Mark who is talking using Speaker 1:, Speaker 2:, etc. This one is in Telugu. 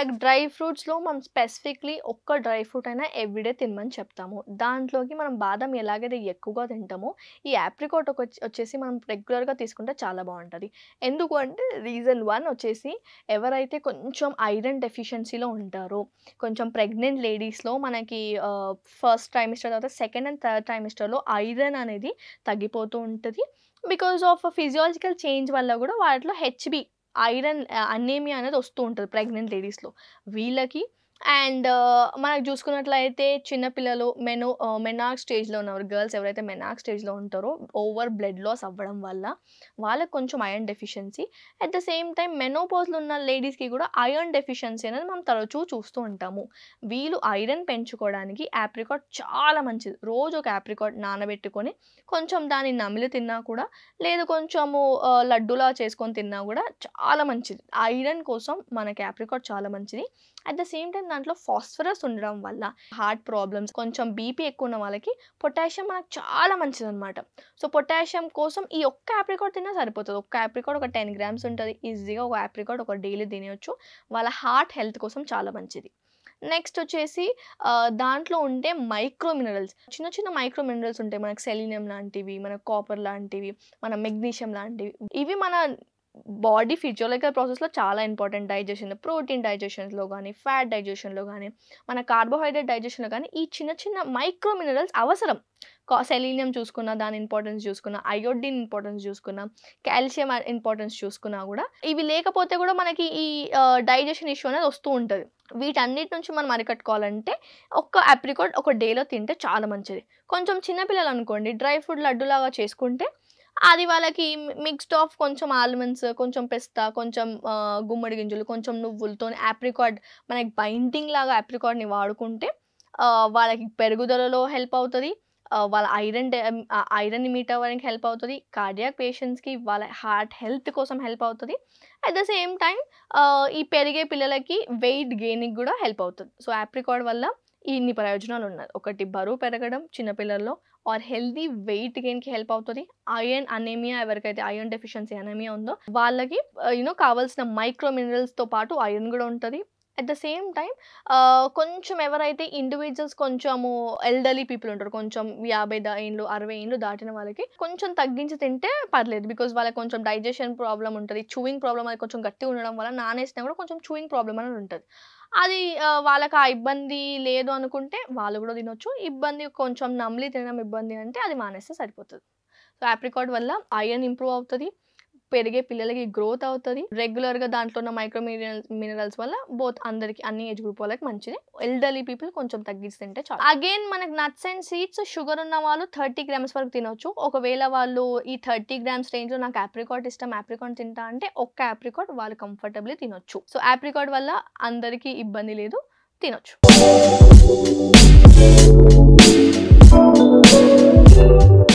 Speaker 1: మనకి డ్రై ఫ్రూట్స్‌లో మనం స్పెసిఫిక్‌లీ ఒక్క డ్రై ఫ్రూట్ అయినా ఎవ్రీడే తినమని చెప్తాము. దాంట్లోకి మనం బాదం ఎలాగైతే ఎక్కువగా తింటామో, ఈ యాప్రికాట్ వచ్చేసి మనం రెగ్యులర్‌గా తీసుకుంటే చాలా బావుంటది. ఎందుకు అంటే రీజన్ 1 వచ్చేసి ఎవరైతే కొంచెం ఐరన్ డెఫిషియన్సీలో ఉంటారో, కొంచెం ప్రెగ్నెంట్ లేడీస్‌లో మనకి ఫస్ట్ ట్రైమిస్టర్ తర్వాత సెకండ్ అండ్ థర్డ్ ట్రైమిస్టర్‌లో ఐరన్ అనేది తగ్గిపోతూ ఉంటది. బికాస్ ఆఫ్ ఫిజియాలజికల్ చేంజ్ వల్ల గూడా వాటిలో హెచ్‌బీ ఐరన్ అనీమియా అనేది వస్తూ ఉంటది ప్రెగ్నెంట్ లేడీస్‌లో. వీళ్ళకి అండ్ మనకు చూసుకున్నట్లయితే చిన్న పిల్లలు మెనార్క్ స్టేజ్‌లో ఉన్నవారు గర్ల్స్ ఎవరైతే మెనార్క్ స్టేజ్‌లో ఉంటారో ఓవర్ బ్లడ్ లాస్ అవ్వడం వల్ల వాళ్ళకి కొంచెం iron deficiency. At the same time మెనోపాజ్‌లో ఉన్న లేడీస్‌కి కూడా ఐరన్ డెఫిషియన్సీ అనేది మనం తరచూ చూస్తూ ఉంటాము. వీళ్ళు ఐరన్ పెంచుకోవడానికి యాప్రికాట్ చాలా మంచిది. రోజు ఒక యాప్రికాట్ నానబెట్టుకొని కొంచెం దాన్ని నమిలి తిన్నా కూడా లేదు కొంచెము లడ్డూలా చేసుకొని తిన్నా కూడా చాలా మంచిది. ఐరన్ కోసం మనకి యాప్రికాట్ చాలా మంచిది. అట్ ద సేమ్ టైమ్ దాంట్లో ఫాస్ఫరస్ ఉండడం వల్ల హార్ట్ ప్రాబ్లమ్స్, కొంచెం బీపీ ఎక్కువ ఉన్న వాళ్ళకి పొటాషియం మనకు చాలా మంచిదనమాట. సో, పొటాషియం కోసం ఈ ఒక్క యాప్రికాట్ తిన్నా సరిపోతది. ఒక్క యాప్రికాట్ ఒక 10 గ్రామ్స్ ఉంటది. ఈజీగా ఒక యాప్రికాట్ ఒక డైలీ తినేయొచ్చు. వాళ్ళ హార్ట్ హెల్త్ కోసం చాలా మంచిది. నెక్స్ట్ వచ్చేసి దాంట్లో ఉండే మైక్రో మినరల్స్, చిన్న చిన్న మైక్రో మినరల్స్ ఉంటాయి. మనకు సెలీనియం లాంటివి, మనకు కాపర్ లాంటివి, మన మెగ్నీషియం లాంటివి. ఇవి మన బాడీ ఫిజియోలాజికల్ ప్రాసెస్‌లో చాలా ఇంపార్టెంట్. డైజెషన్, ప్రోటీన్ డైజెషన్స్‌లో గానీ, ఫ్యాట్ డైజెషన్‌లో గానీ, మన కార్బోహైడ్రేట్ డైజెషన్‌లో గానీ ఈ చిన్న చిన్న మైక్రో మినరల్స్ అవసరం. సెలీనియం చూసుకున్నా దాని ఇంపార్టెన్స్ చూసుకున్నా, అయోడిన్ ఇంపార్టెన్స్ చూసుకున్నా, కాల్షియం ఇంపార్టెన్స్ చూసుకున్నా గూడా ఇవి లేకపోతే గూడా మనకి ఈ డైజెషన్ ఇష్యూ అనేది వస్తూ ఉంటది. వీటన్నిటి నుంచి మనం అరికట్టుకోవాలంటే ఒక్క యాప్రికాట్ ఒక డేలో తింటే చాలా మంచిది. కొంచెం చిన్న పిల్లలనుకోండి డ్రై ఫ్రూట్ లడ్డూలాగా చేసుకుంటే అది వాళ్ళకి మిక్స్డ్ ఆఫ్ కొంచెం ఆల్మండ్స్, కొంచెం పిస్తా, కొంచెం గుమ్మడి గింజలు, కొంచెం నువ్వులతోని యాప్రికాట్ మనకి బైండింగ్ లాగా యాప్రికాట్‌ని వాడుకుంటే వాళ్ళకి పెరుగుదలలో హెల్ప్ అవుతది. వాళ్ళ ఐరన్‌ని మీట్ అవ్వడానికి హెల్ప్ అవుతది. కార్డియాక్ పేషెంట్స్‌కి వాళ్ళ హార్ట్ హెల్త్ కోసం హెల్ప్ అవుతది. అట్ ద సేమ్ టైమ్ ఈ పెరిగే పిల్లలకి వెయిట్ గెయిన్‌కి గూడా హెల్ప్ అవుతది. సో, యాప్రికాట్ వల్ల ఇన్ని ప్రయోజనాలున్నాయి. ఒకటి బరువు పెరగడం చిన్న పిల్లల్లో ఆర్ హెల్తీ వెయిట్ గెయిన్‌కి హెల్ప్ అవుతది. ఐరన్ అనీమియా ఎవరికైతే ఐరన్ డెఫిషియన్సీ అనీమియా ఉందో వాళ్ళకి కావాల్సిన మైక్రో మినరల్స్‌తో పాటు ఐరన్ గూడా ఉంటది. అట్ ద సేమ్ టైమ్ కొంచెం ఎవరైతే ఇండివిడ్యువల్స్ కొంచెము ఎల్డర్లీ పీపుల్ ఉంటారు. కొంచెం 50 ఏండ్లు, 60 ఏండ్లు దాటిన వాళ్ళకి కొంచెం తగ్గించి తింటే పర్లేదు. బికాజ్ వాళ్ళకి కొంచెం డైజెషన్ ప్రాబ్లమ్ ఉంటది. చూయింగ్ ప్రాబ్లమ్ అది కొంచెం గట్టిగా ఉండడం వల్ల నానేసినా కూడా కొంచెం చూయింగ్ ప్రాబ్లమ్ అనేది ఉంటది. అది వాళ్ళకి ఆ ఇబ్బంది లేదు అనుకుంటే వాళ్ళు గూడా తినొచ్చు. ఇబ్బంది కొంచెం నమిలి తినడం ఇబ్బంది అంటే అది మానేస్తే సరిపోతది. సో, యాప్రికాట్ వల్ల ఐరన్ ఇంప్రూవ్ అవుతది. పెరిగే పిల్లలకి గ్రోత్ అవుతది. రెగ్యులర్‌గా దాంట్లో ఉన్న మైక్రో మినరల్స్ వల్ల బోత్ అందరికి అన్ని ఏజ్ గ్రూప్ వాళ్ళకి మంచిది. ఎల్డర్లీ పీపుల్ కొంచెం తగ్గించి తింటే చాలు. అగైన్ మనకు నట్స్ అండ్ సీడ్స్ షుగర్ ఉన్న వాళ్ళు 30 గ్రామ్స్ వరకు తినొచ్చు. ఒకవేళ వాళ్ళు ఈ 30 గ్రామ్స్ రేంజ్‌లో నాకు యాప్రికాట్ ఇష్టం, యాప్రికాట్ తింటా అంటే ఒక్క యాప్రికాట్ వాళ్ళు కంఫర్టబుల్లీ తినొచ్చు. సో, యాప్రికాట్ వల్ల అందరికీ ఇబ్బంది లేదు. తినొచ్చు.